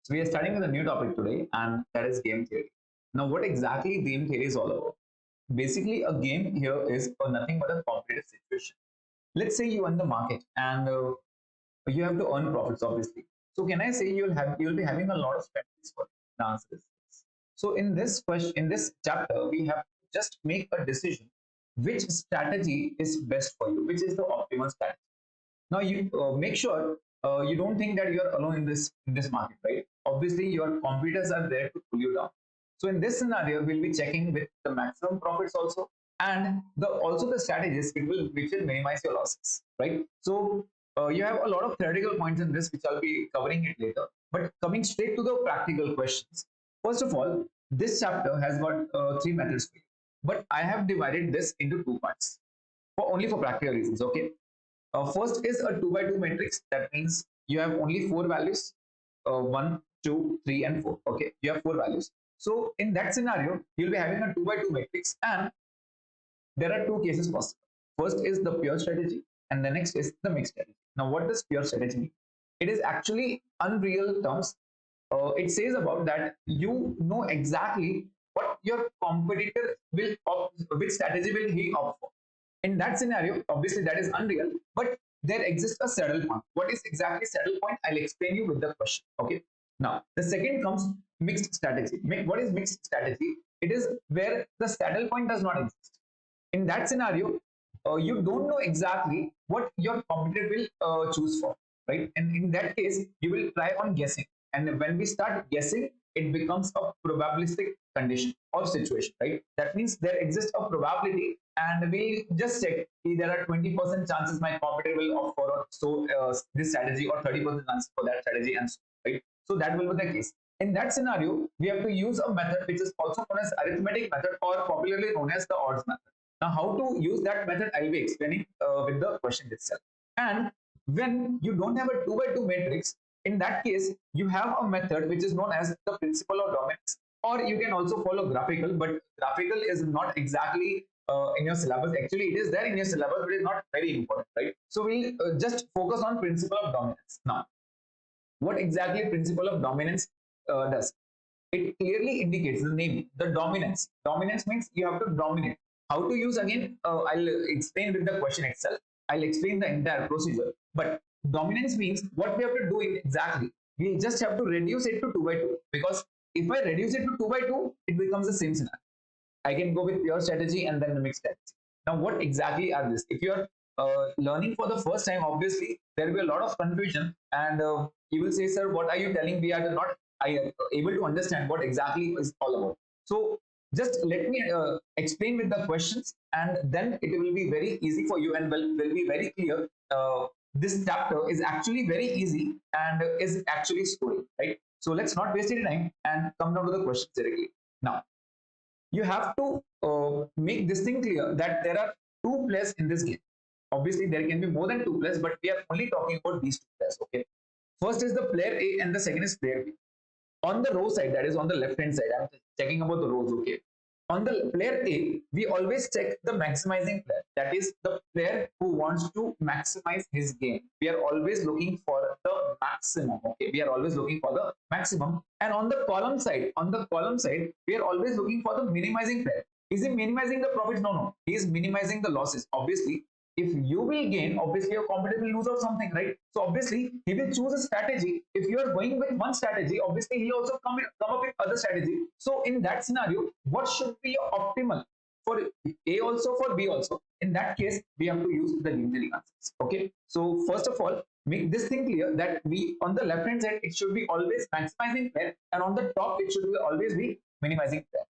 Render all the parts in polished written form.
So we are starting with a new topic today, and that is game theory. Now, what exactly game theory is all about? Basically, a game here is nothing but a competitive situation. Let's say you won the market, and you have to earn profits, obviously. So, can I say you'll be having a lot of strategies for it? The answer is yes. So, in this question, in this chapter, we have to just make a decision which strategy is best for you, which is the optimal strategy. Now you make sure you don't think that you are alone in this market, right? Obviously, your competitors are there to pull you down. So in this scenario, we'll be checking with the maximum profits also, and the also the strategies which will minimize your losses, right? So you have a lot of theoretical points in this, which I'll be covering it later. But coming straight to the practical questions, first of all, this chapter has got three methods for you, but I have divided this into two parts for only for practical reasons. Okay, first is a 2 by 2 matrix. That means you have only four values, 1, 2, 3, and 4. Okay, you have four values. So in that scenario, you'll be having a 2 by 2 matrix, and there are two cases possible. First is the pure strategy, and the next is the mixed strategy. Now, what does pure strategy mean? It is actually unreal terms. It says about that you know exactly what your competitor will opt, which strategy will he opt for. In that scenario, obviously that is unreal, but there exists a saddle point. What is exactly saddle point? I'll explain you with the question. Okay. Now, the second comes mixed strategy. What is mixed strategy? It is where the saddle point does not exist. In that scenario, you don't know exactly what your competitor will choose for, right? And in that case, you will try on guessing. And when we start guessing, it becomes a probabilistic condition or situation, right? That means there exists a probability, and we just check if there are 20% chances my competitor will opt for so this strategy, or 30% chances for that strategy, and so, right? So that will be the case. In that scenario, we have to use a method which is also known as arithmetic method, or popularly known as the odds method. Now, how to use that method, I'll be explaining with the question itself. And when you don't have a 2 by 2 matrix, in that case, you have a method which is known as the principle of dominance, or you can also follow graphical, but graphical is not exactly in your syllabus. Actually, it is there in your syllabus, but it's not very important, right? So we'll just focus on principle of dominance. Now, what exactly principle of dominance does? It clearly indicates the name, the dominance. Dominance means you have to dominate. How to use again? I'll explain with the question itself. I'll explain the entire procedure. But dominance means what we have to do exactly. We just have to reduce it to 2 by 2, because if I reduce it to 2 by 2, it becomes the same scenario. I can go with pure strategy and then the mixed strategy. Now, what exactly are this? If you're learning for the first time, obviously there will be a lot of confusion, and you will say, "Sir, what are you telling? We are not able to understand what exactly is all about." So, just let me explain with the questions, and then it will be very easy for you, and will be very clear. This chapter is actually very easy and is actually story, right? So let's not waste any time and come down to the questions directly. Now, you have to make this thing clear that there are two players in this game. Obviously, there can be more than two players, but we are only talking about these two players. Okay. First is the player A, and the second is player B. On the row side, that is on the left hand side, I'm checking about the rows. Okay. On the player A, we always check the maximizing player. That is the player who wants to maximize his game. We are always looking for the maximum. Okay, we are always looking for the maximum. And on the column side, we are always looking for the minimizing player. Is he minimizing the profits? No, no. He is minimizing the losses. Obviously, if you will gain, obviously your competitor will lose out something, right? So obviously he will choose a strategy. If you are going with one strategy, obviously he also come up with other strategy. So in that scenario, what should be your optimal for A also, for B also? In that case, we have to use the linear answers. Okay. So first of all, make this thing clear that we on the left hand side it should be always maximizing pair, and on the top it should be always be minimizing pair.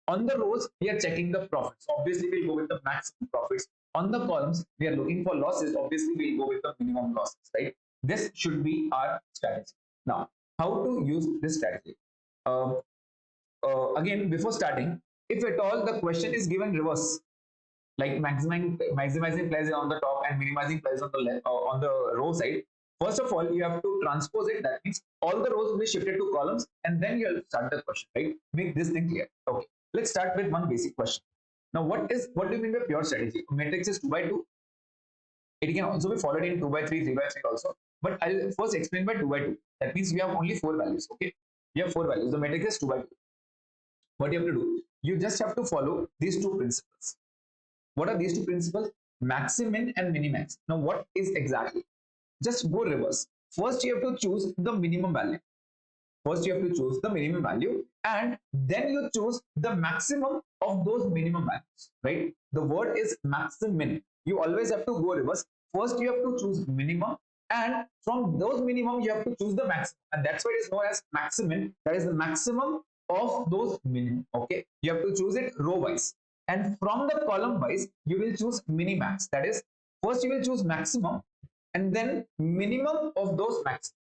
On the rows, we are checking the profits. Obviously, we'll go with the maximum profits. On the columns, we are looking for losses. Obviously, we'll go with the minimum losses, right? This should be our strategy. Now, how to use this strategy? Uh, again, before starting, if at all the question is given reverse, like maximizing players on the top and minimizing players on the left, on the row side. First of all, you have to transpose it. That means all the rows will be shifted to columns, and then you'll start the question, right? Make this thing clear. Okay, let's start with one basic question. Now, what do you mean by pure strategy? Matrix is 2 by 2. It can also be followed in 2 by 3, 3 by 3 also. but I'll first explain by 2 by 2. That means we have only 4 values. Okay, we have 4 values. The matrix is 2 by 2. What you have to do? You just have to follow these two principles. What are these two principles? Maximin and minimax. Now, what is exactly? Just go reverse. First, you have to choose the minimum value. First, you have to choose the minimum value, and then you choose the maximum of those minimum values, right? The word is maximum. You always have to go reverse. First, you have to choose minimum, and from those minimum, you have to choose the maximum, and that's why it is known as maximum. That is the maximum of those minimum. Okay, you have to choose it row wise, and from the column wise, you will choose minimax. That is, first you will choose maximum, and then minimum of those max.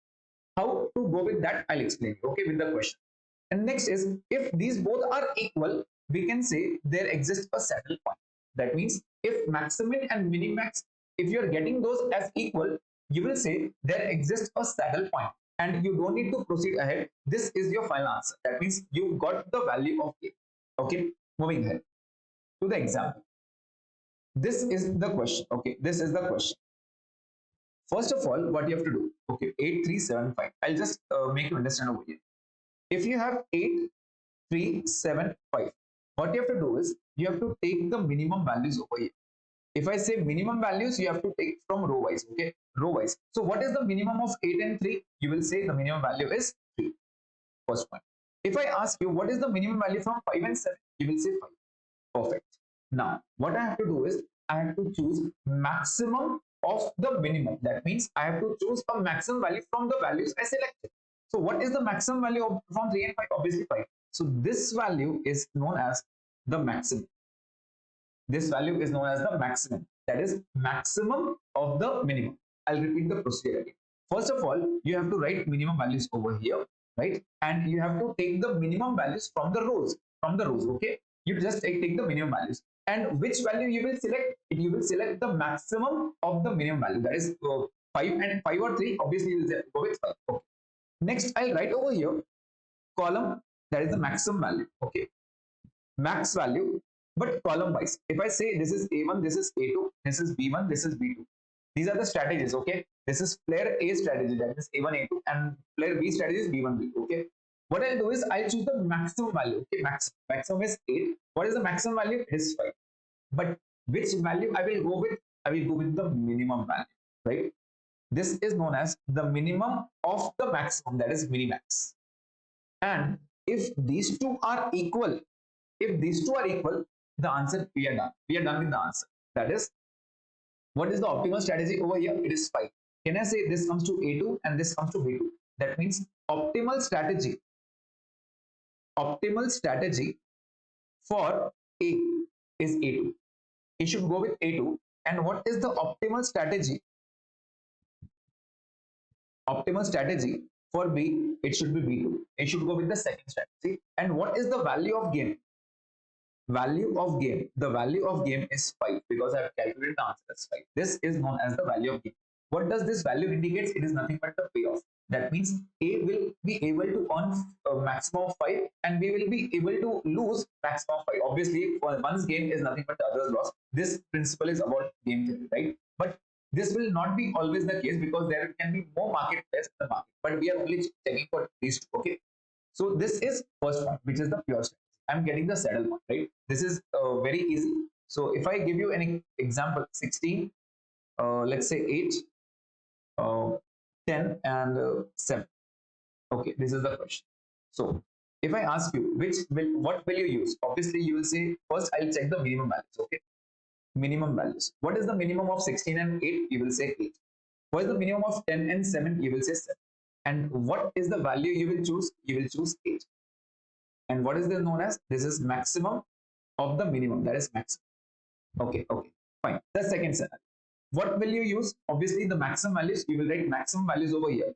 How to go with that, I'll explain, okay, with the question. And next is, if these both are equal, we can say there exists a saddle point. That means if maximum and minimax, if you're getting those as equal, you will say there exists a saddle point, and you don't need to proceed ahead. This is your final answer. That means you got the value of A. Okay, moving ahead to the example. This is the question. Okay, this is the question. First of all, what you have to do, okay, 8375. I'll just make you understand over here. If you have 8375, what you have to do is you have to take the minimum values over here. If I say minimum values, you have to take from row wise, okay, row wise. So what is the minimum of 8 and 3? You will say the minimum value is 3. First point. If I ask you what is the minimum value from 5 and 7, you will say 5. Perfect. Now, what I have to do is I have to choose maximum of the minimum. That means I have to choose a maximum value from the values I selected. So what is the maximum value of, from 3 and 5? Obviously 5. So this value is known as the maximum. This value is known as the maximum. That is maximum of the minimum. I'll repeat the procedure again. First of all, you have to write minimum values over here, right? And you have to take the minimum values from the rows. Okay? You just take the minimum values. And which value you will select? You will select the maximum of the minimum value. That is 5 and 5 or 3. Obviously, you will go with 5. Okay. Next, I'll write over here column, that is the maximum value. Okay. Max value, but column wise. If I say this is A1, this is A2, this is B1, this is B2. These are the strategies. Okay. This is player A strategy, that is A1, A2, and player B strategy is B1, B2. Okay. What I'll do is I'll choose the maximum value. Okay, maximum is 8. What is the maximum value? It is 5. But which value I will go with? I will go with the minimum value, right? This is known as the minimum of the maximum, that is minimax. And if these two are equal, the answer, we are done. We are done with the answer. That is, what is the optimal strategy over here? It is 5. Can I say this comes to A2 and this comes to B2? That means optimal strategy for A is A2. It should go with A2. And what is the optimal strategy? Optimal strategy for B, it should be B2. It should go with the second strategy. And what is the value of game? Value of game. The value of game is 5 because I have calculated the answer as 5. This is known as the value of game. What does this value indicates? It is nothing but the payoff. That means A will be able to earn a maximum of 5 and B will be able to lose maximum of 5. Obviously, one's gain is nothing but the other's loss. This principle is about game theory, right? But this will not be always the case because there can be more market players in the market. But we are only checking for these two. Okay. So this is first one, which is the pure strategy. I'm getting the saddle one, right? This is very easy. So if I give you an example, 16, let's say 8, 10 and 7. Okay, this is the question. So if I ask you what will you use? Obviously, you will say first I'll check the minimum values. Okay, minimum values. What is the minimum of 16 and 8? You will say 8. What is the minimum of 10 and 7? You will say 7. And what is the value you will choose? You will choose 8. And what is this known as? This is maximum of the minimum. That is maximum. Okay, fine. The second scenario. What will you use? Obviously, the maximum values. You will write maximum values over here.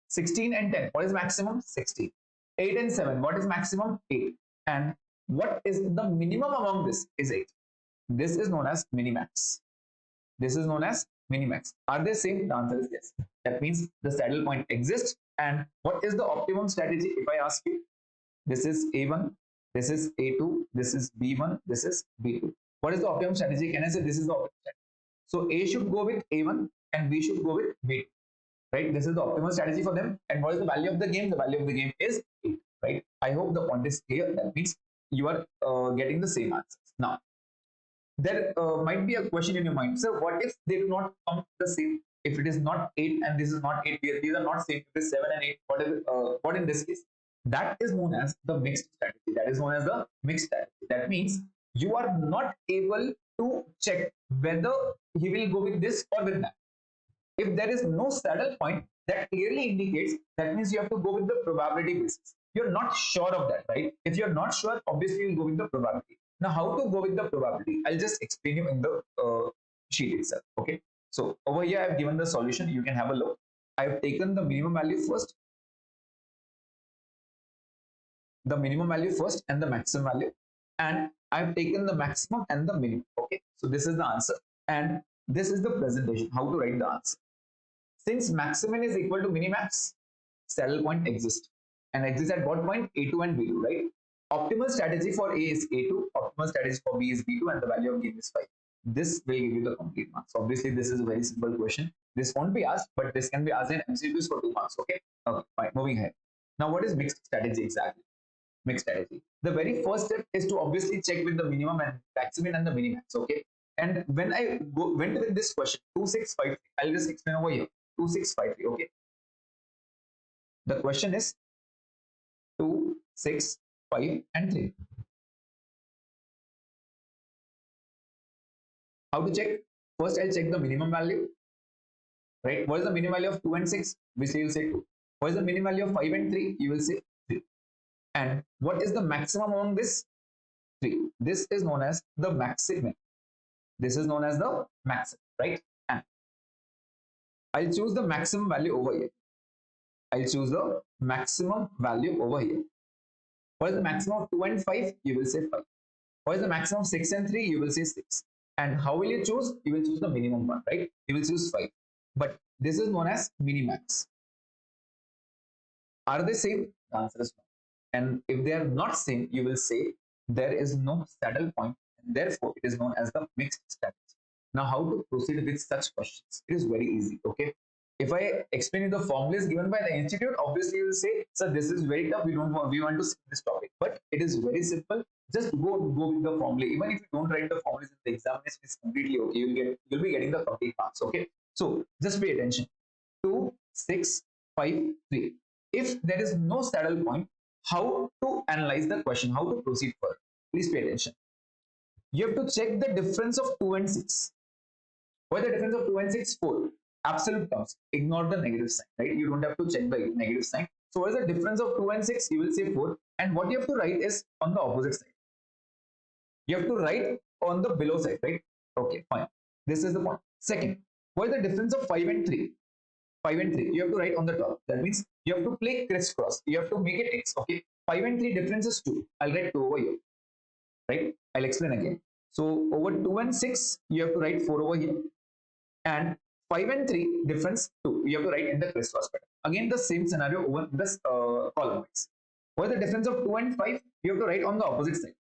16 and 10. What is maximum? 16. 8 and 7. What is maximum? 8. And what is the minimum among this? Is 8. This is known as minimax. This is known as minimax. Are they same? The answer is yes. That means the saddle point exists. And what is the optimum strategy? If I ask you, this is A1, this is A2, this is B1, this is B2. What is the optimum strategy? Can I say this is the optimum strategy? So A should go with A1 and B should go with B2. right? This is the optimal strategy for them. And what is the value of the game? The value of the game is 8, right? I hope the point is clear. That means you are getting the same answers. Now, there might be a question in your mind. So, what if they do not come the same? If it is not 8 and this is not 8, these are not same. It is 7 and 8. What in this case? That is known as the mixed strategy. That is known as the mixed strategy. That means you are not able to check whether he will go with this or with that. If there is no saddle point, that clearly indicates that means you have to go with the probability basis. You're not sure of that, right? If you're not sure, obviously you'll go with the probability. Now, how to go with the probability? I'll just explain you in the sheet itself. Okay. So over here, I've given the solution. You can have a look. I've taken the minimum value first and the maximum value, and I've taken the maximum and the minimum. Okay. So this is the answer, and this is the presentation. How to write the answer? Since maximum is equal to minimax, saddle point exists. And exists at what point? A2 and B2, right? Optimal strategy for A is A2, optimal strategy for B is B2, and the value of game is 5. This will give you the complete marks. Obviously, this is a very simple question. This won't be asked, but this can be asked in MCQs for 2 marks. Okay? Okay, fine. Moving ahead. Now, what is mixed strategy exactly? Mixed strategy. The very first step is to obviously check with the minimum and maximum and the minimax. Okay? And when I went with this question, 2653, I'll just explain over here. 2653. Okay. The question is 2, 6, 5, and 3. How to check? First, I'll check the minimum value. Right? What is the minimum value of 2 and 6? Which you will say 2. What is the minimum value of 5 and 3? You will say 3. And what is the maximum among this? 3. This is known as the maximum. This is known as the maximum, right? And I'll choose the maximum value over here. I'll choose the maximum value over here. What is the maximum of 2 and 5? You will say 5. What is the maximum of 6 and 3? You will say 6. And how will you choose? You will choose the minimum one, right? You will choose 5. But this is known as minimax. Are they same? The answer is no. And if they are not same, you will say there is no saddle point, and therefore it is known as the mixed strategy. Now, how to proceed with such questions? It is very easy. Okay. If I explain you the formulas given by the institute, obviously you will say, sir, this is very tough. We want to skip this topic. But it is very simple. Just go with the formula. Even if you don't write the formulas in the examination, it's completely okay. You'll be getting the complete marks. Okay. So just pay attention. 2, 6, 5, 3. If there is no saddle point, how to analyze the question? How to proceed further? Please pay attention. You have to check the difference of 2 and 6. What is the difference of 2 and 6? 4. Absolute terms. Ignore the negative sign, right? You don't have to check the negative sign. So what is the difference of 2 and 6? You will say 4. And what you have to write is on the opposite side. You have to write on the below side, right? Okay, fine. This is the point. Second, what is the difference of 5 and 3? 5 and 3. You have to write on the top. That means you have to play crisscross. You have to make it x. Okay. 5 and 3 difference is 2. I'll write 2 over here. Right? I'll explain again. So over 2 and 6, you have to write 4 over here. And 5 and 3 difference 2. You have to write in the crisscross pattern. Again, the same scenario over this column wise. What is the difference of 2 and 5? You have to write on the opposite side,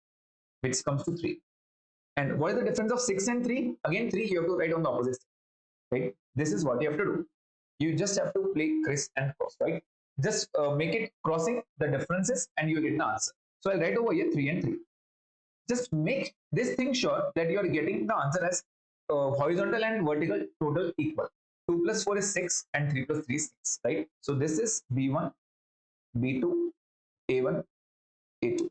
which comes to 3. And what is the difference of 6 and 3? Again, 3 you have to write on the opposite side. Right? This is what you have to do. You just have to play criss and cross, right? Just make it crossing the differences and you get the answer. So I'll write over here 3 and 3. Just make this thing sure that you are getting the answer as horizontal and vertical total equal. 2 plus 4 is 6 and 3 plus 3 is 6, right? So this is B1, B2, A1, A2,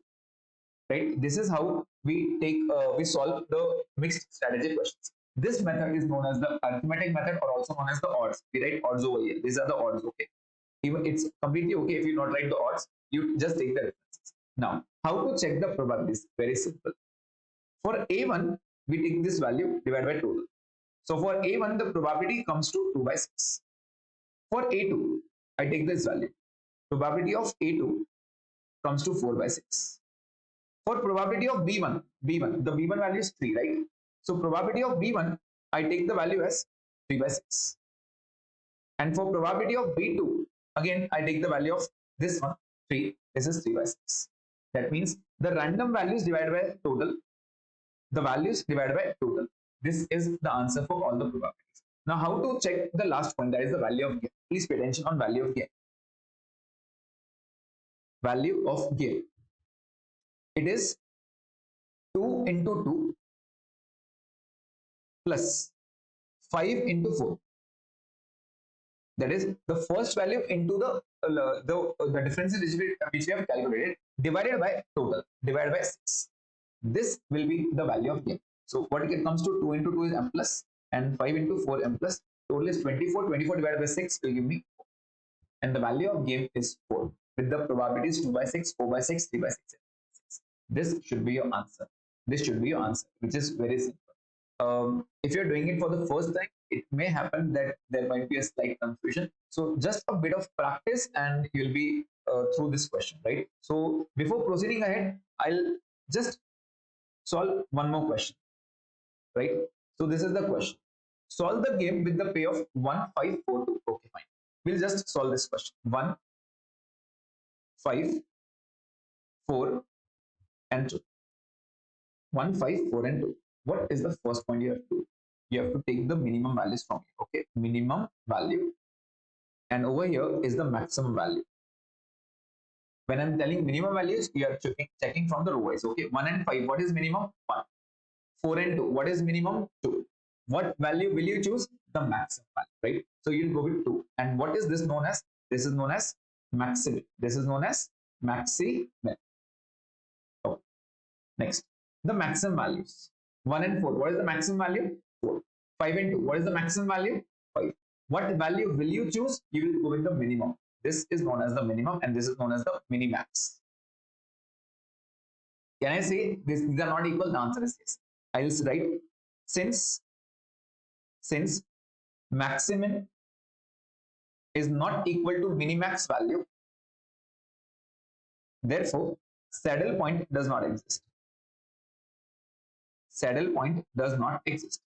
right? This is how we solve the mixed strategy questions. This method is known as the arithmetic method or also known as the odds. We write odds over here. These are the odds, okay? Even it's completely okay if you not write the odds, you just take the differences. Now, how to check the probabilities? Very simple. For A1, we take this value divided by total. So for A1, the probability comes to 2 by 6. For A2, I take this value. Probability of A2 comes to 4 by 6. For probability of B1, the B1 value is 3, right? So probability of B1, I take the value as 3 by 6. And for probability of B2, again, I take the value of this one, 3. This is 3 by 6. That means the random values divided by total, the values divided by total. This is the answer for all the probabilities. Now, how to check the last point, that is the value of gain. Please pay attention on value of gain. Value of gain. It is 2 into 2 plus 5 into 4. That is the first value into the difference which we have calculated divided by total, divided by 6. This will be the value of gain. So what it comes to, 2 into 2 is m plus, and 5 into 4 m plus. Total is 24. 24 divided by 6 will give me 4. And the value of gain is 4 with the probabilities 2 by 6, 4 by 6, 3 by 6. This should be your answer. This should be your answer, which is very simple. If you're doing it for the first time, it may happen that there might be a slight confusion. So just a bit of practice and you'll be through this question, right? So before proceeding ahead, I'll just solve one more question, right? So this is the question. Solve the game with the pay of 1, 5, 4, 2. Okay, fine. We'll just solve this question. 1, 5, 4, and 2. 1, 5, 4, and 2. What is the first point you have to do? You have to take the minimum values from here. Okay, minimum value, and over here is the maximum value. When I'm telling minimum values, you are checking from the row wise. Okay, 1 and 5, what is minimum? 1. 4 and 2, what is minimum? 2. What value will you choose? The maximum value, right? So you'll go with 2. And what is this known as? This is known as maximum. This is known as maximum. Okay. Next, the maximum values. 1 and 4, what is the maximum value? 4. 5 and 2, what is the maximum value? 5. What value will you choose? You will go with the minimum. This is known as the minimum and this is known as the minimax. Can I say these are not equal? The answer is yes. I will write since maximum is not equal to minimax value, therefore saddle point does not exist. Saddle point does not exist.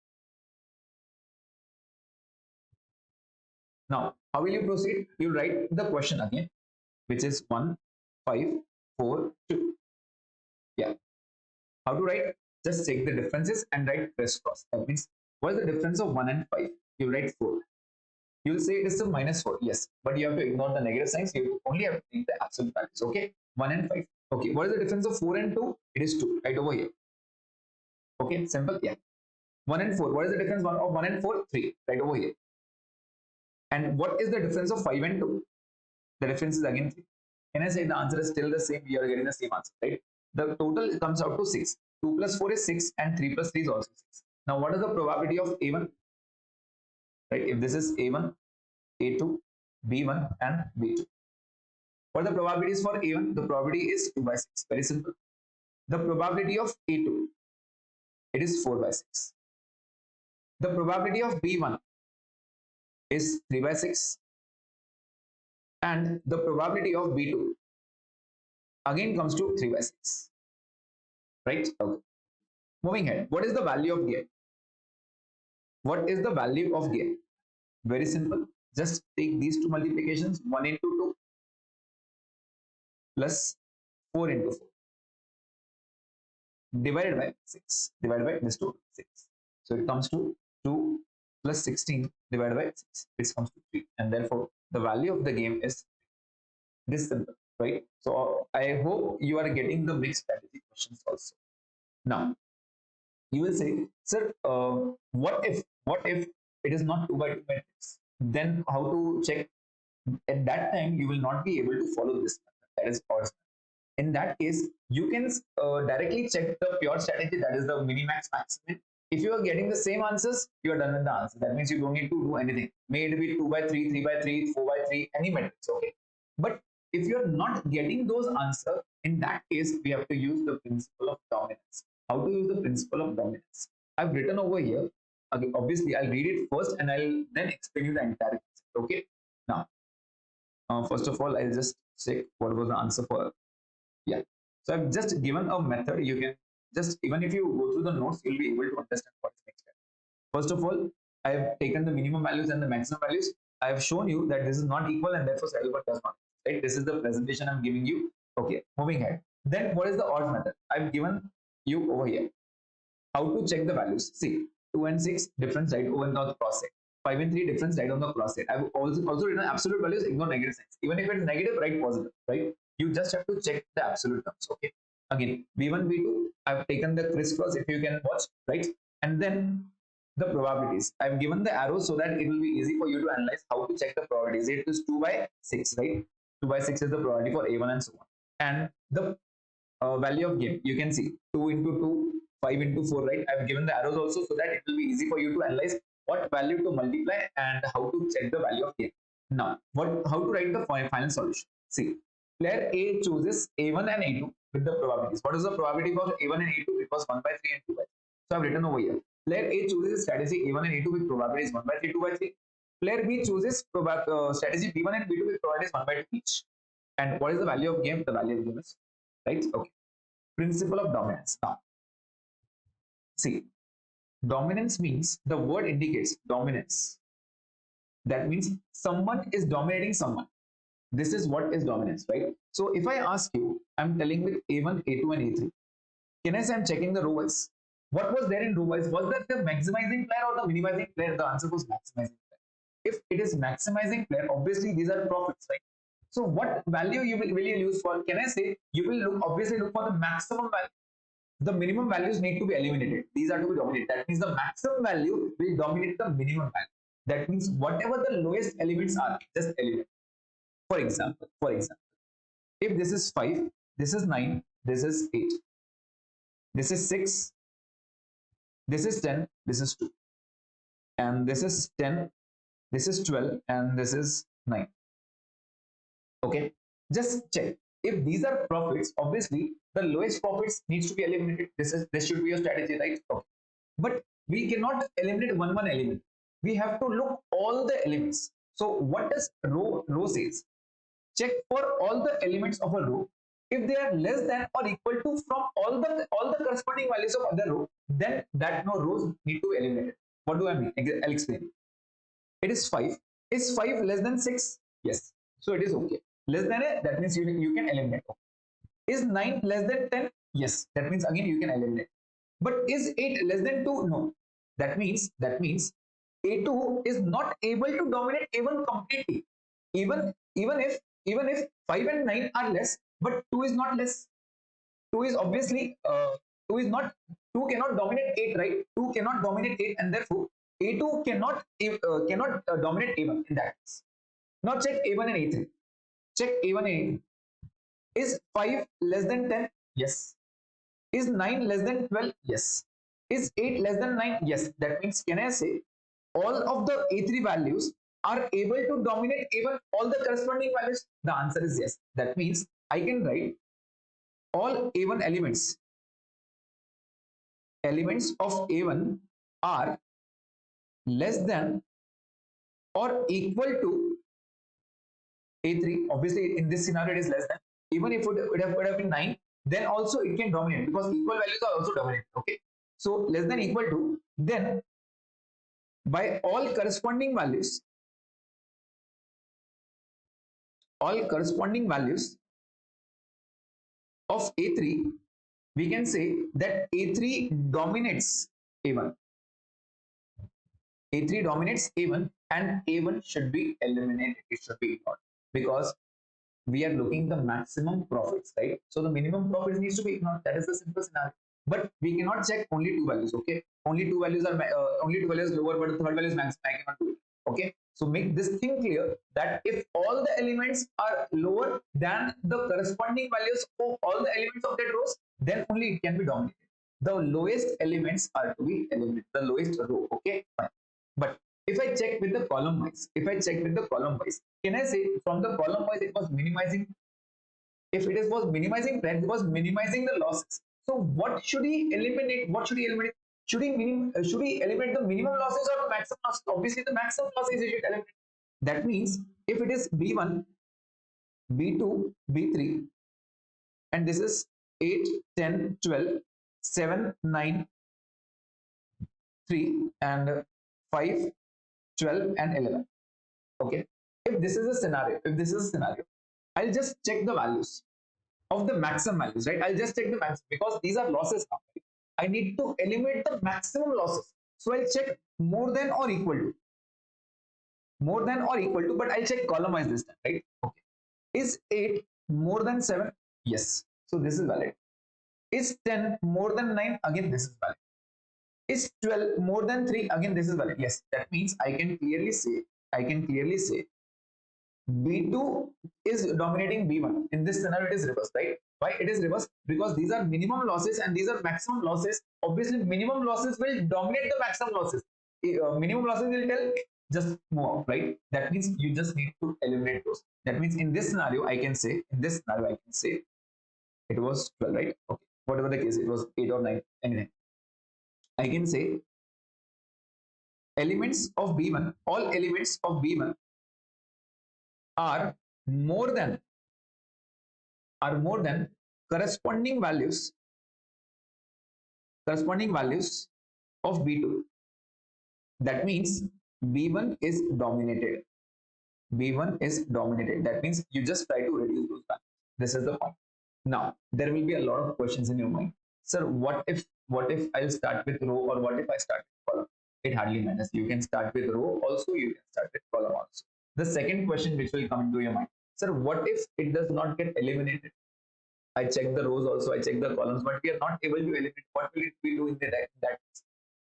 Now, how will you proceed? You write the question again, which is 1, 5, 4, 2. Yeah. How to write? Just take the differences and write crisscross. That means, what is the difference of 1 and 5? You write 4. You will say it is a minus 4. Yes, but you have to ignore the negative signs. You only have to take the absolute values. Okay, 1 and 5. Okay, what is the difference of 4 and 2? It is 2, right over here. Okay, simple. Yeah. 1 and 4. What is the difference of 1 and 4? 3, right over here. And what is the difference of 5 and 2? The difference is again 3. Can I say the answer is still the same? You are getting the same answer, right? The total comes out to 6. 2 plus 4 is 6 and 3 plus 3 is also 6. Now, what is the probability of A1? Right? If this is A1, A2, B1 and B2. What are the probabilities for A1? The probability is 2 by 6. Very simple. The probability of A2, it is 4 by 6. The probability of B1 is 3 by 6. And the probability of B2 again comes to 3 by 6. Right? Okay. Moving ahead. What is the value of gain? What is the value of gain? Very simple. Just take these two multiplications, 1 into 2 plus 4 into 4 divided by 6, divided by this total 6. So it comes to 2 plus 16 divided by 6. This comes to 3. And therefore, the value of the game is this simple, right? So I hope you are getting the mixed strategy questions also. Now, you will say, sir, what if it is not 2 by 2 matrix? Then how to check? At that time, you will not be able to follow this method, that is odds. In that case, you can directly check the pure strategy, that is the minimax maximum. If you are getting the same answers, you are done with the answer. That means you don't need to do anything. May it be 2 by 3, 3 by 3, 4 by 3, any matrix, okay? But if you are not getting those answers, in that case, we have to use the principle of dominance. How to use the principle of dominance? I've written over here. Okay, obviously, I'll read it first and I'll then explain you the entire concept. Okay. Now, first of all, I'll just check what was the answer for. Yeah. So I've just given a method. You can just, even if you go through the notes, you'll be able to understand what's next step. First of all, I have taken the minimum values and the maximum values. I have shown you that this is not equal and therefore saddle does not. Right? This is the presentation I'm giving you. Okay. Moving ahead. Then what is the odd method? I've given you over here. How to check the values? See, 2 and 6 difference, right? Over and cross check. 5 and 3 difference, write on the cross set. I've also written absolute values, ignore negative signs. Even if it's negative, write positive, right? You just have to check the absolute terms. Okay. Again, V1, V2, I've taken the crisscross if you can watch, right? And then the probabilities. I've given the arrows so that it will be easy for you to analyze how to check the probabilities. It is 2 by 6, right? 2 by 6 is the probability for A1 and so on. And the value of game, you can see 2 into 2, 5 into 4, right? I've given the arrows also so that it will be easy for you to analyze what value to multiply and how to check the value of game. Now, how to write the final solution? See, player A chooses A1 and A2 with the probabilities. What is the probability for A1 and A2? It was 1 by 3 and 2 by 3. So I've written over here. Player A chooses strategy A1 and A2 with probabilities 1 by 3, 2 by 3. Player B chooses strategy B1 and B2 with probabilities 1 by 2 each. And what is the value of game? The value of game is, right? Okay. Principle of dominance. Now, see, dominance means, the word indicates dominance. That means someone is dominating someone. This is what is dominance, right? So if I ask you, I'm telling with A1, A2, and A3. Can I say I'm checking the row wise? What was there in row wise? Was that the maximizing player or the minimizing player? The answer was maximizing player. If it is maximizing player, obviously these are profits, right? So what value will you use for? Can I say you will obviously look for the maximum value? The minimum values need to be eliminated. These are to be dominated. That means the maximum value will dominate the minimum value. That means whatever the lowest elements are, just eliminate. For example, if this is 5, this is 9, this is 8, this is 6, this is 10, this is 2, and this is 10, this is 12, and this is 9. Okay, just check. If these are profits, obviously the lowest profits needs to be eliminated. This should be your strategy, right? Okay. But we cannot eliminate one element. We have to look all the elements. So what does row says? Check for all the elements of a row. If they are less than or equal to from all the corresponding values of other row, then that no rows need to be eliminated. What do I mean? I'll explain. It is 5. Is 5 less than 6? Yes. So it is okay. Less than a, that means you can eliminate. Is 9 less than 10? Yes. That means again you can eliminate. But is 8 less than 2? No. That means A2 is not able to dominate A1 completely. Even if 5 and 9 are less, but 2 is not less. 2 is obviously 2 is not 2 cannot dominate 8, right? 2 cannot dominate 8, and therefore A2 cannot dominate A1 in that case. Now check A1 and A3. Check A1 and A3. Is 5 less than 10? Yes. Is 9 less than 12? Yes. Is 8 less than 9? Yes. That means, can I say all of the A3 values are able to dominate even all the corresponding values? The answer is yes. That means I can write all A1 elements of A1 are less than or equal to A3. Obviously, in this scenario, it is less than. Even if it would have been 9, then also it can dominate because equal values are also dominant. Okay. So less than equal to, then by all corresponding values of A3, we can say that A3 dominates A1. A3 dominates A1 and A1 should be eliminated. It should be ignored because we are looking the maximum profits, right? So the minimum profits needs to be ignored. That is the simple scenario. But we cannot check only two values. Okay, only two values are lower, but the third value is max. I cannot do it. Okay, so make this thing clear that if all the elements are lower than the corresponding values of all the elements of that rows, then only it can be dominated. The lowest elements are to be eliminated. The lowest row. Okay, fine. But if I check with the column wise, can I say from the column wise it was minimizing? If it was minimizing trend, it was minimizing the losses. So what should he eliminate? What should he eliminate? Should he eliminate the minimum losses or the maximum losses? Obviously, the maximum losses he should eliminate. That means if it is B1, B2, B3, and this is 8, 10, 12, 7, 9, 3, and 5, 12, and 11. Okay. If this is a scenario, I'll just check the values of the maximum values, right? I'll just check the maximum because these are losses now. Right? I need to eliminate the maximum losses. So I'll check more than or equal to. more than or equal to, but I'll check column wise this time, right? Okay. Is 8 more than 7? Yes. So this is valid. Is 10 more than 9? Again, this is valid. Is 12 more than 3? Again, this is valid. Yes. That means I can clearly say B2 is dominating B1. In this scenario, it is reversed, right? Why it is reversed? Because these are minimum losses and these are maximum losses. Obviously, minimum losses will dominate the maximum losses. Minimum losses will tell just move out, right? That means you just need to eliminate those. That means in this scenario, I can say it was 12, right? Okay. Whatever the case, it was 8 or 9, anything. I can say elements of B1, all elements of B1 are more than more than corresponding values of B2. That means B1 is dominated. B1 is dominated. That means you just try to reduce those values. This is the point. Now there will be a lot of questions in your mind. Sir, what if I'll start with row, or what if I start with column? It hardly matters. You can start with row also, you can start with column also. The second question which will come into your mind, sir, what if it does not get eliminated? I check the rows also, I check the columns, but we are not able to eliminate. What will it be doing that?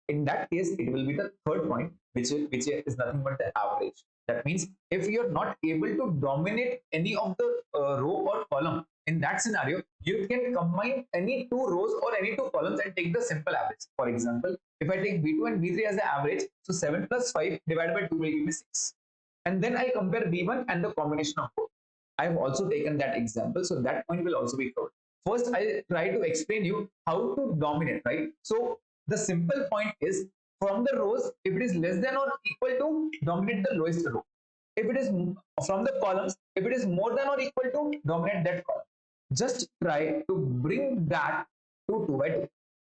In that case, it will be the third point, which is nothing but the average. That means if you are not able to dominate any of the row or column, in that scenario, you can combine any two rows or any two columns and take the simple average. For example, if I take B2 and B3 as the average, so 7 plus 5 divided by 2 will give me 6. And then I compare B1 and the combination of both. I've also taken that example, so that point will also be covered. First, I try to explain you how to dominate, right? So the simple point is, from the rows, if it is less than or equal to, dominate the lowest row. If it is from the columns, if it is more than or equal to, dominate that column. Just try to bring that to 2 by 2.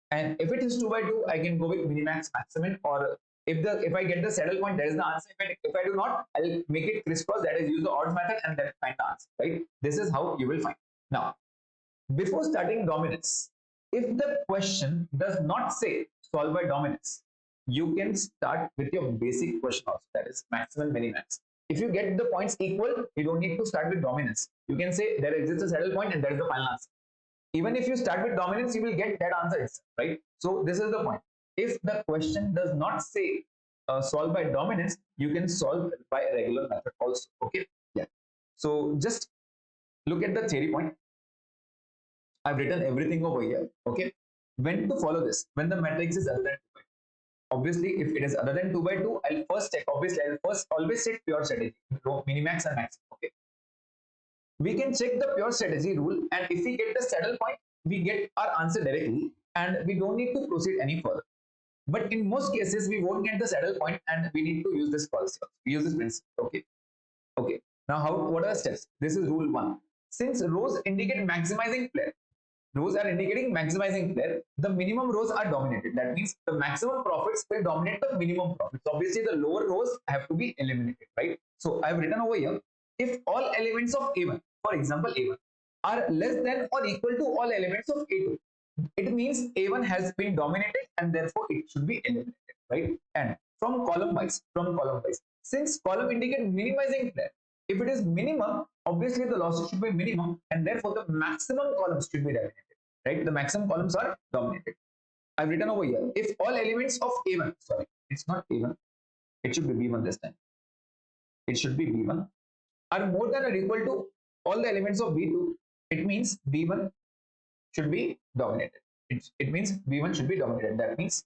And if it is 2 by 2, I can go with minimax maximum, or if I get the saddle point, that is the answer. If I do not, I'll make it crisscross, that is use the odds method, and then find the answer, right? This is how you will find. Now, before starting dominance, if the question does not say solve by dominance, you can start with your basic question also, that is maximum minimax. If you get the points equal, you don't need to start with dominance. You can say there exists a saddle point and that is the final answer. Even if you start with dominance, you will get that answer itself, right? So this is the point. If the question does not say solve by dominance, you can solve by regular method also. Okay, yeah. So just look at the theory point. I've written everything over here. Okay, when to follow this? When the matrix is other than 2 by 2. Obviously, if it is other than 2 by 2, I'll first check. Obviously, I'll first always check pure strategy, minimax and max. Okay, we can check the pure strategy rule, and if we get the saddle point, we get our answer directly, and we don't need to proceed any further. But in most cases, we won't get the saddle point, and we need to use this policy. We use this principle. Okay. Now, what are the steps? This is rule 1. Since rows indicate maximizing player, rows are indicating maximizing player, the minimum rows are dominated. That means the maximum profits will dominate the minimum profits. Obviously, the lower rows have to be eliminated, right? So I've written over here, if all elements of A1, for example A1, are less than or equal to all elements of A2, it means A1 has been dominated and therefore it should be eliminated, right? And from column wise, since column indicates minimizing player, if it is minimum, obviously the losses should be minimum, and therefore the maximum columns should be dominated, right? The maximum columns are dominated. I've written over here, if all elements of A1, sorry, it's not A1, it should be B1 this time. It should be B1 are more than or equal to all the elements of B2, it means B1 should be dominated. It means B1 should be dominated. That means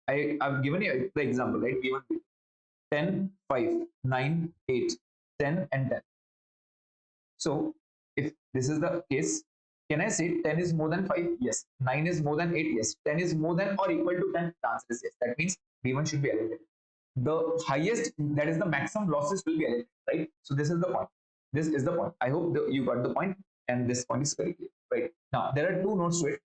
I've given you the example, right? B1, B2, 10, 5, 9, 8, 10, and 10. So if this is the case, can I say 10 is more than 5? Yes. 9 is more than 8? Yes. 10 is more than or equal to 10? The answer is yes. That means B1 should be eliminated. The highest, that is the maximum losses, will be eliminated, right? So this is the point. This is the point. I hope you got the point, and this point is very clear, right? Now, there are two notes to it.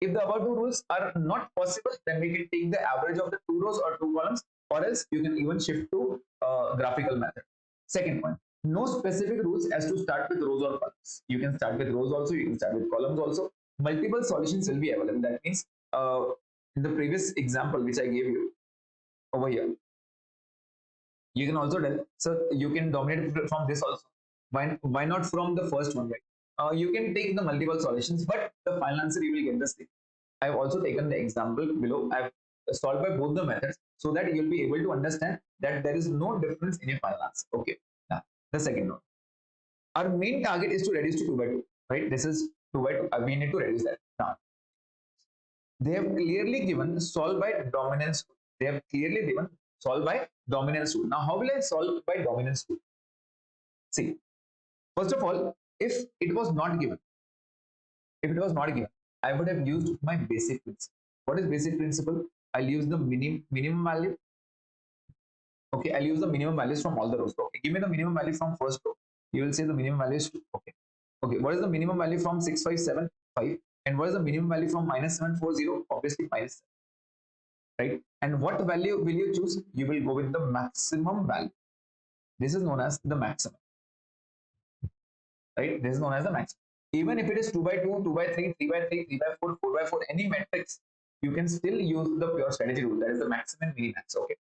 If the above two rules are not possible, then we can take the average of the two rows or two columns, or else you can even shift to graphical method. Second point, no specific rules as to start with rows or columns. You can start with rows also, you can start with columns also. Multiple solutions will be available. That means in the previous example which I gave you over here, You can also tell, so you can dominate from this also. Why not from the first one, right? You can take the multiple solutions, but the final answer you will get the same. I've also taken the example below. I've solved by both the methods so that you'll be able to understand that there is no difference in your final answer. Okay. Now, the second one. Our main target is to reduce to 2 by 2, right? This is 2 by 2. We need to reduce that. Now, they have clearly given solve by dominance rule. They have clearly given solve by dominance rule. Now, how will I solve by dominance rule? See, first of all, if it was not given, I would have used my basic principle. What is basic principle? I'll use the minimum value. Okay, I'll use the minimum values from all the rows. Okay, give me the minimum value from first row. You will say the minimum value is 2. Okay. Okay, what is the minimum value from 6575? And what is the minimum value from -740? Obviously minus 7, right? And what value will you choose? You will go with the maximum value. This is known as the maximum, right? This is known as the maximum. Even if it is 2 by 2, 2 by 3, 3 by 3, 3 by 4, 4 by 4, any matrix, you can still use the pure strategy rule. That is the maximum minimax. Okay.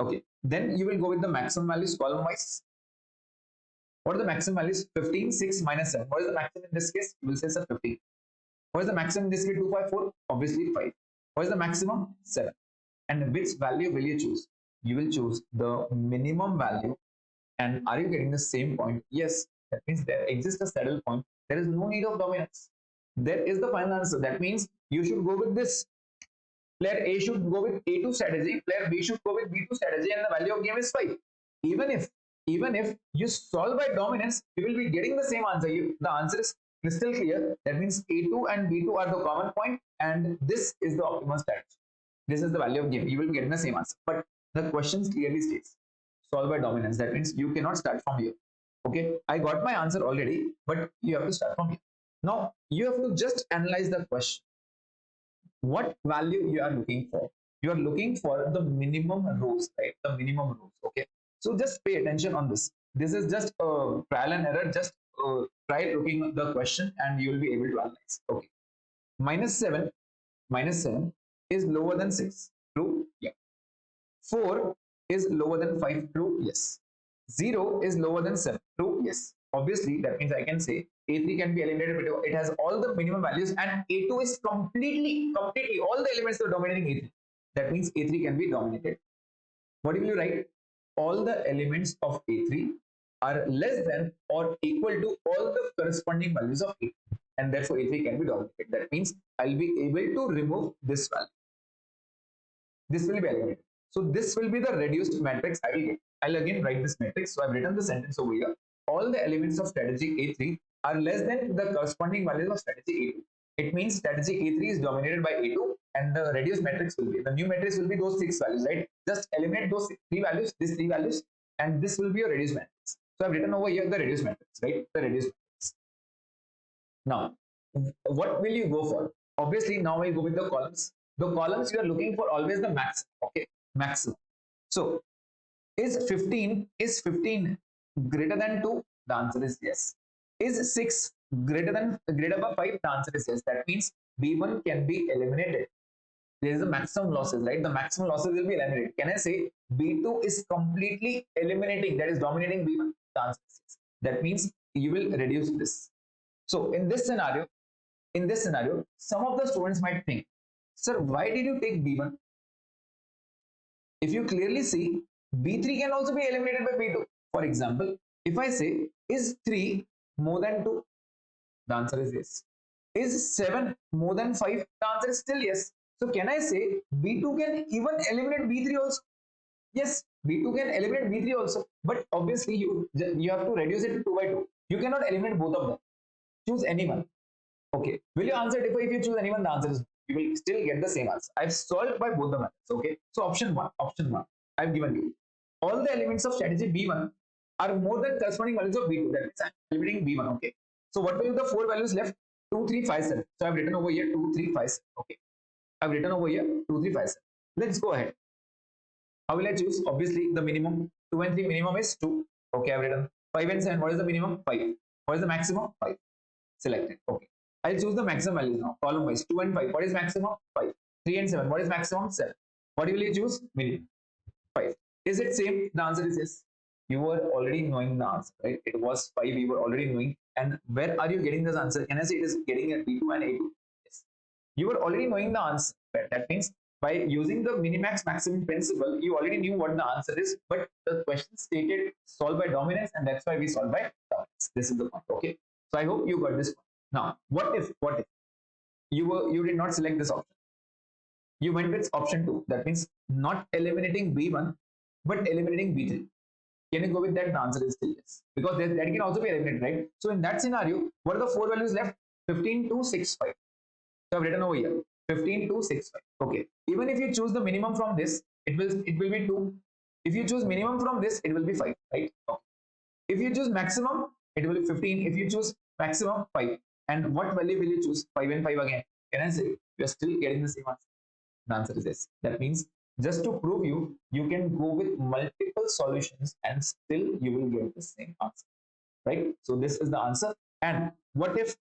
Okay. Then you will go with the maximum values column wise. What are the maximum values? 15, 6, minus 7. What is the maximum in this case? You will say, sir, 15. What is the maximum in this case? 2, 5, 4? Obviously 5. What is the maximum? 7. And which value will you choose? You will choose the minimum value. And are you getting the same point? Yes. That means there exists a saddle point. There is no need of dominance. There is the final answer. That means you should go with this. Player A should go with A2 strategy. Player B should go with B2 strategy, and the value of game is 5. Even if you solve by dominance, you will be getting the same answer. The answer is crystal clear. That means A2 and B2 are the common point, and this is the optimal strategy. This is the value of game. You will be getting the same answer. But the question clearly states solve by dominance. That means you cannot start from here. Okay, I got my answer already, but you have to start from here. Now you have to just analyze the question. What value you are looking for? You are looking for the minimum rows, right? The minimum rows. Okay, so just pay attention on this. This is just a trial and error. Just try looking at the question and you will be able to analyze. Okay, -7 -7 is lower than 6. True? Yeah. 4 is lower than 5. True? Yes. 0 is lower than 7. True? Yes. Obviously, that means I can say A3 can be eliminated, but it has all the minimum values, and A2 is completely, all the elements are dominating A3. That means A3 can be dominated. What will you write? All the elements of A3 are less than or equal to all the corresponding values of A3, and therefore A3 can be dominated. That means I'll be able to remove this value. This will be eliminated. So this will be the reduced matrix I will get. I'll again write this matrix. So I've written the sentence over here. All the elements of strategy A3 are less than the corresponding values of strategy A2. It means strategy A3 is dominated by A2, and the reduced matrix will be, the new matrix will be those 6 values, right? Just eliminate those 3 values, these 3 values, and this will be a reduced matrix. So I've written over here the reduced matrix, right? The reduced matrix. Now, what will you go for? Obviously, now we'll go with the columns. The columns you are looking for always the maximum, okay? Maximum. So, is 15 greater than 2? The answer is yes. Is 6 greater than 5? The answer is yes. That means B1 can be eliminated. There is a maximum losses, right? The maximum losses will be eliminated. Can I say B2 is completely eliminating, that is dominating B1? The answer is yes. That means you will reduce this. So in this scenario, some of the students might think, sir, why did you take B1? If you clearly see, B3 can also be eliminated by B2. For example, if I say, is 3 more than 2? The answer is yes. Is 7 more than 5? The answer is still yes. So can I say B2 can even eliminate B3 also? Yes, B2 can eliminate B3 also. But obviously you have to reduce it to 2 by 2. You cannot eliminate both of them. Choose anyone. Okay. Will you answer it? If you choose anyone, the answer is you will still get the same answer. I've solved by both the methods. Okay. So option one, I've given you. All the elements of strategy B1 are more than corresponding values of B2. That means I'm eliminating B1. Okay. So what will be the 4 values left? 2, 3, 5, 7. So I've written over here 2, 3, 5, 7. Okay. I've written over here 2, 3, 5, 7. Let's go ahead. How will I choose? Obviously, the minimum 2 and 3 minimum is 2. Okay, I've written 5 and 7. What is the minimum? 5. What is the maximum? 5. Selected. Okay. I'll choose the maximum values now. Column wise 2 and 5. What is maximum? 5. 3 and 7. What is maximum? 7. What will you choose? Minimum. 5. Is it same? The answer is yes. You were already knowing the answer, right? It was 5, you were already knowing. And where are you getting this answer? Can I say it is getting at B2 and A2? Yes. You were already knowing the answer. Right? That means by using the minimax maximum principle, you already knew what the answer is, but the question stated solve by dominance, and that's why we solve by dominance. This is the point. Okay. So I hope you got this point. Now, what if you did not select this option? You went with option 2. That means not eliminating B1, but eliminating B3. Can you go with that? The answer is still yes. Because that can also be eliminated, right? So in that scenario, what are the 4 values left? 15 to 65. So I've written over here 15 to 65. Okay. Even if you choose the minimum from this, it will be 2. If you choose minimum from this, it will be 5, right? Okay. If you choose maximum, it will be 15. If you choose maximum, 5. And what value will you choose? 5 and 5 again. Can I say you're still getting the same answer? The answer is yes. That means just to prove you can go with multiple solutions and still you will get the same answer, right? So this is the answer. And what if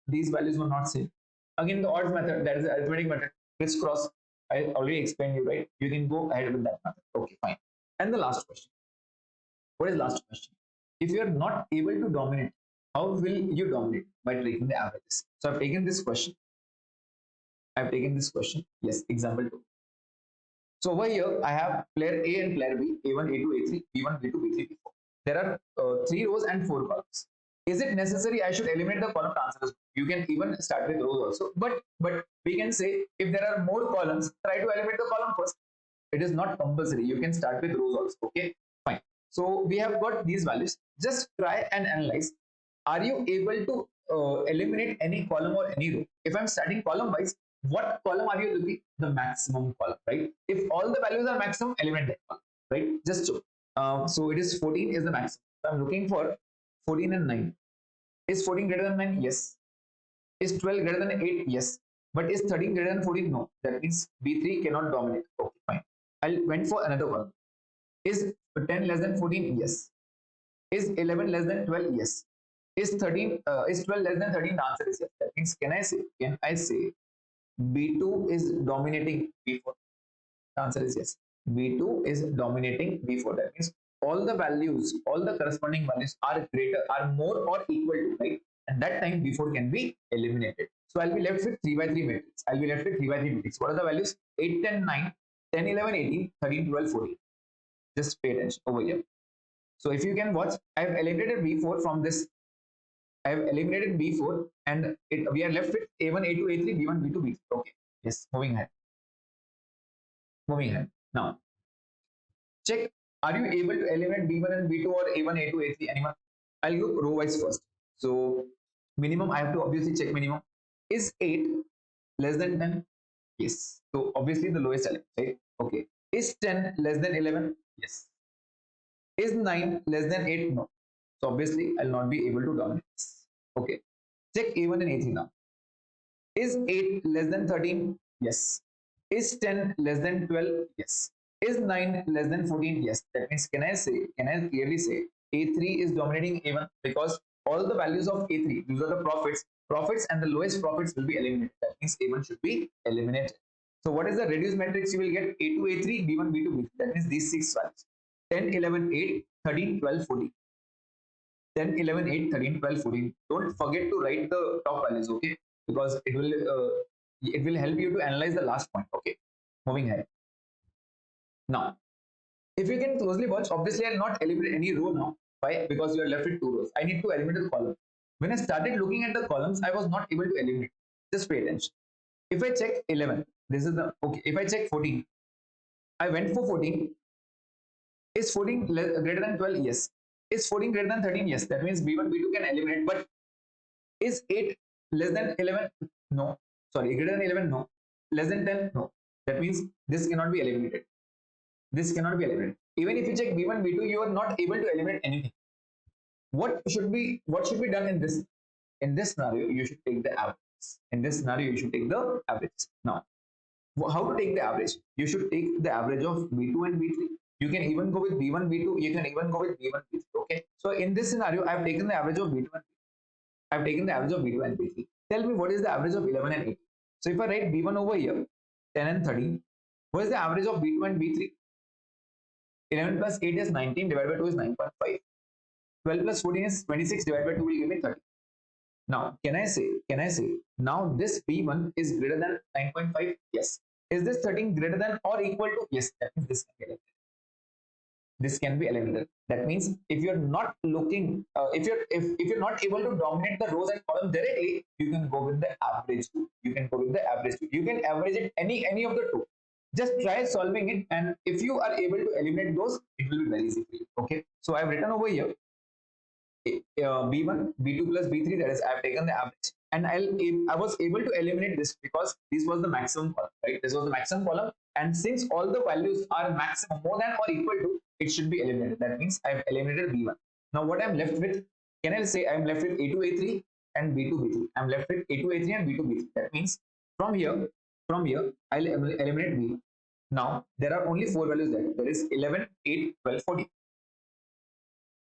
these values were not same? Again, the odds method, that is the arithmetic method, crisscross. I already explained you, right? You can go ahead with that method. Okay, fine. And the last question. What is last question? If you are not able to dominate, how will you dominate? By taking the averages. So I've taken this question. Yes, example 2. So over here, I have player A and player B, A1, A2, A3, B1, B2, B3, B4. There are 3 rows and 4 columns. Is it necessary I should eliminate the column answers? You can even start with rows also. But we can say if there are more columns, try to eliminate the column first. It is not compulsory. You can start with rows also. Okay, fine. So we have got these values. Just try and analyze. Are you able to eliminate any column or any row? If I'm starting column wise, what column are you looking? The maximum column, right? If all the values are maximum, eliminate that column, right? Just so. So it is 14 is the maximum. So I'm looking for 14 and 9. Is 14 greater than 9? Yes. Is 12 greater than 8? Yes. But is 13 greater than 14? No. That means B3 cannot dominate. Okay, fine. I went for another one. Is 10 less than 14? Yes. Is 11 less than 12? Yes. Is 13 is 12 less than 13? The answer is yes. That means can I say B2 is dominating B4? The answer is yes. B2 is dominating B4. That means all the values, all the corresponding values are greater, are more or equal to, right? And that time B4 can be eliminated. So I'll be left with 3 by 3 matrix. I'll be left with 3 by 3 matrix. What are the values? 8, 10, 9, 10, 11, 18, 13, 12, 14. Just pay attention over here. So if you can watch, I've eliminated B4 from this. I've eliminated B4 and we are left with A1, A2, A3, B1, B2, B3. Okay. Yes, moving ahead. Moving ahead. Now, check, are you able to eliminate B1 and B2 or A1, A2, A3? Anyone? I'll go row wise first. So, minimum, I have to obviously check minimum. Is 8 less than 10? Yes. So, obviously the lowest element, right? Okay. Is 10 less than 11? Yes. Is 9 less than 8? No. So, obviously, I'll not be able to dominate this. Okay. Check A1 and A3 now. Is 8 less than 13? Yes. Is 10 less than 12? Yes. Is 9 less than 14? Yes. That means can I clearly say A3 is dominating A1 because all the values of A3, these are the profits and the lowest profits will be eliminated. That means A1 should be eliminated. So what is the reduced matrix you will get? A2, A3, B1, B2, B3. That means these 6 values. 10, 11, 8, 13, 12, 14. 10, 11, 8, 13, 12, 14. Don't forget to write the top values, okay? Because it will help you to analyze the last point. Okay, moving ahead. Now, if you can closely watch, obviously I'll not eliminate any row now. Why? Because you are left with 2 rows. I need to eliminate the column. When I started looking at the columns, I was not able to eliminate. Just pay attention. If I check 11, this is the okay. If I check 14, I went for 14. Is 14 greater than 12? Yes. Is 14 greater than 13? Yes. That means B1, B2 can eliminate. But is 8 less than 11? No. Sorry, greater than 11? No. Less than 10? No. That means this cannot be eliminated. This cannot be eliminated. Even if you check B1, B2, you are not able to eliminate anything. What should be done in this? In this scenario, you should take the average. In this scenario, you should take the average. Now, how to take the average? You should take the average of B2 and B3. You can even go with B1, B2. You can even go with B1, B3. Okay. So in this scenario, I've taken the average of B2 and B3. I've taken the average of B2 and B3. Tell me what is the average of 11 and 8. So if I write B1 over here, 10 and 13, what is the average of B2 and B3? 11 plus 8 is 19, divided by 2 is 9.5. 12 plus 14 is 26, divided by 2 will give me 30. Now, can I say, now this B1 is greater than 9.5? Yes. Is this 13 greater than or equal to? Yes, that means this can be eliminated. This can be eliminated. That means if you're not looking, if you're not able to dominate the rows and columns directly, you can go with the average two. You can go with the average two. You can average it any of the two. Just try solving it, and if you are able to eliminate those, it will be very easy for you. Okay. So I've written over here B1, B2 plus B3, that is, I've taken the average, and I was able to eliminate this because this was the maximum column, right? This was the maximum column, and since all the values are maximum, more than or equal to, it should be eliminated. That means I've eliminated B1. Now what I'm left with, can I say I'm left with A2, A3 and B2, B3. I'm left with A2, A3 and B2, B3. That means from here, I'll eliminate B1. Now there are only four values there. There is 11, 8, 12, 14.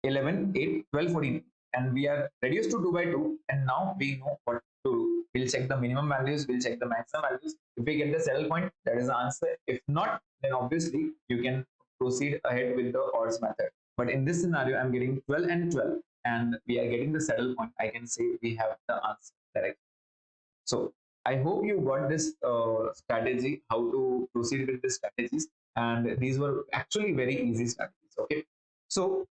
11, 8, 12, 14, and we are reduced to 2 by 2, and now we know what to do. We'll check the minimum values, we'll check the maximum values. If we get the saddle point, that is the answer. If not, then obviously you can proceed ahead with the odds method. But in this scenario, I'm getting 12 and 12, and we are getting the saddle point. I can say we have the answer correct. So I hope you got this strategy, how to proceed with the strategies, and these were actually very easy strategies. Okay, so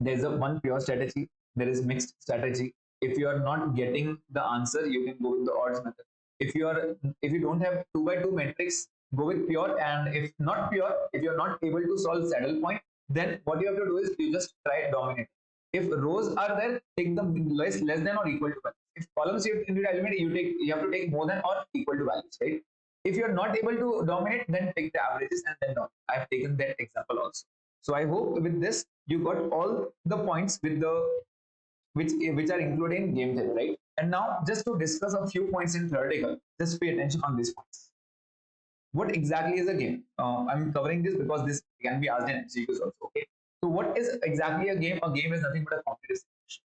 there's a one pure strategy, there is mixed strategy. If you are not getting the answer, you can go with the odds method. If you don't have 2 by 2 matrix, go with pure. And if not pure, if you're not able to solve saddle point, then what you have to do is you just try dominate. If rows are there, take the less than or equal to 1. If columns you need to eliminate, you have to take more than or equal to values, right? If you're not able to dominate, then take the averages and then dominate. I've taken that example also. So I hope with this you got all the points with the which are included in game theory, right? And now just to discuss a few points in theoretical, just pay attention on these points. What exactly is a game? I'm covering this because this can be asked in MCQs also. Okay. So what is exactly a game? A game is nothing but a competitive situation.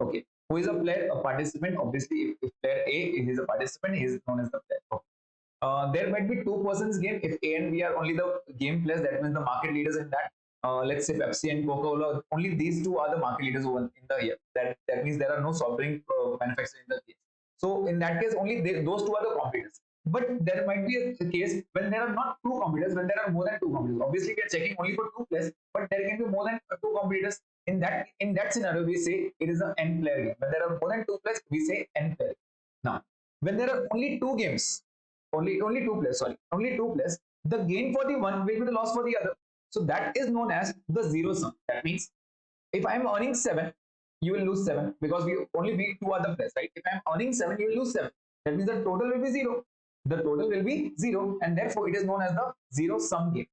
Okay. Who is a player? A participant. Obviously, if player A is a participant, he is known as the player. Okay. There might be two persons game. If A and B are only the game players, that means the market leaders in that. Let's say Pepsi and Coca-Cola, only these two are the market leaders in the year. That means there are no soft drink manufacturers in the case. So in that case, only those two are the competitors. But there might be a case when there are not two competitors, when there are more than two competitors. Obviously, we are checking only for two players, but there can be more than two competitors. In that scenario, we say it is an n player game. When there are more than two players, we say n player. Now, when there are only two games, only two players, sorry, only two players, the gain for the one will be the loss for the other. So that is known as the zero sum. That means if I'm earning 7, you will lose 7 because we only beat two other players, right? If I'm earning 7, you will lose 7. That means the total will be 0. The total will be 0, and therefore it is known as the zero sum game.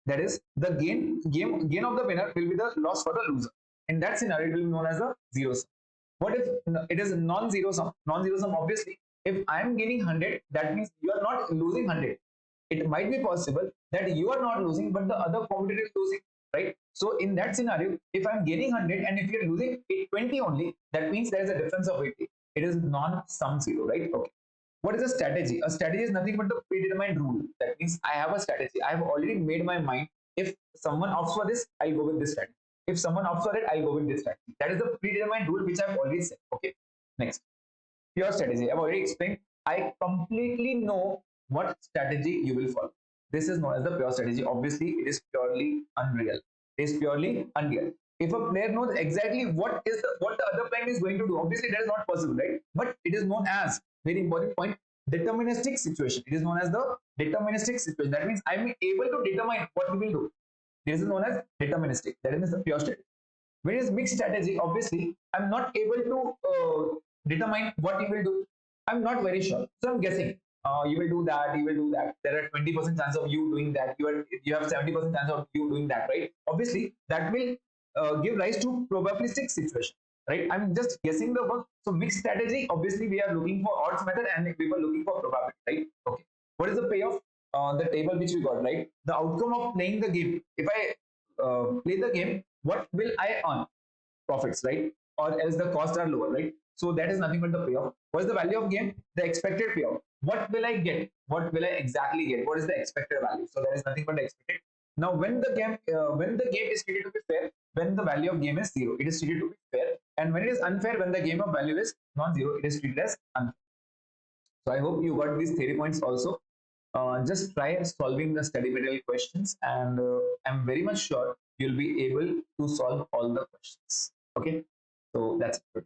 That is, the gain of the winner will be the loss for the loser. In that scenario, it will be known as the zero sum. What if it is non-zero sum? Non-zero sum, obviously, if I am gaining 100, that means you are not losing 100. It might be possible that you are not losing, but the other competitor is losing, right? So in that scenario, if I'm gaining 100 and if you're losing 20 only, that means there is a difference of 80. It is non-sum zero, right? Okay. What is a strategy? A strategy is nothing but the predetermined rule. That means I have a strategy. I have already made my mind. If someone opts for this, I'll go with this strategy. If someone opts for it, I'll go with this strategy. That is the predetermined rule which I've already said. Okay. Next, pure strategy. I've already explained. I completely know what strategy you will follow. This is known as the pure strategy. Obviously, it is purely unreal. It is purely unreal. If a player knows exactly what the other player is going to do, obviously that is not possible, right? But it is known as, very important point, deterministic situation. It is known as the deterministic situation. That means I am able to determine what we will do. This is known as deterministic. That is the pure strategy. Whereas mixed strategy, obviously, I'm not able to determine what you will do. I'm not very sure. So I'm guessing. You will do that, you will do that. There are 20% chance of you doing that. You have 70% chance of you doing that, right? Obviously, that will give rise to probabilistic situation, right? I'm just guessing the work. So mixed strategy, obviously, we are looking for odds method and we were looking for probability, right? Okay. What is the payoff? The table which we got, right? The outcome of playing the game. If I play the game, what will I earn? Profits, right? Or else the costs are lower, right? So that is nothing but the payoff. What is the value of game? The expected payoff. What will I get? What will I exactly get? What is the expected value? So that is nothing but the expected. Now, when the game is treated to be fair, when the value of game is zero, it is treated to be fair. And when it is unfair, when the game of value is non-zero, it is treated as unfair. So I hope you got these theory points also. Just try solving the study material questions, and I'm very much sure you'll be able to solve all the questions. Okay, so that's it.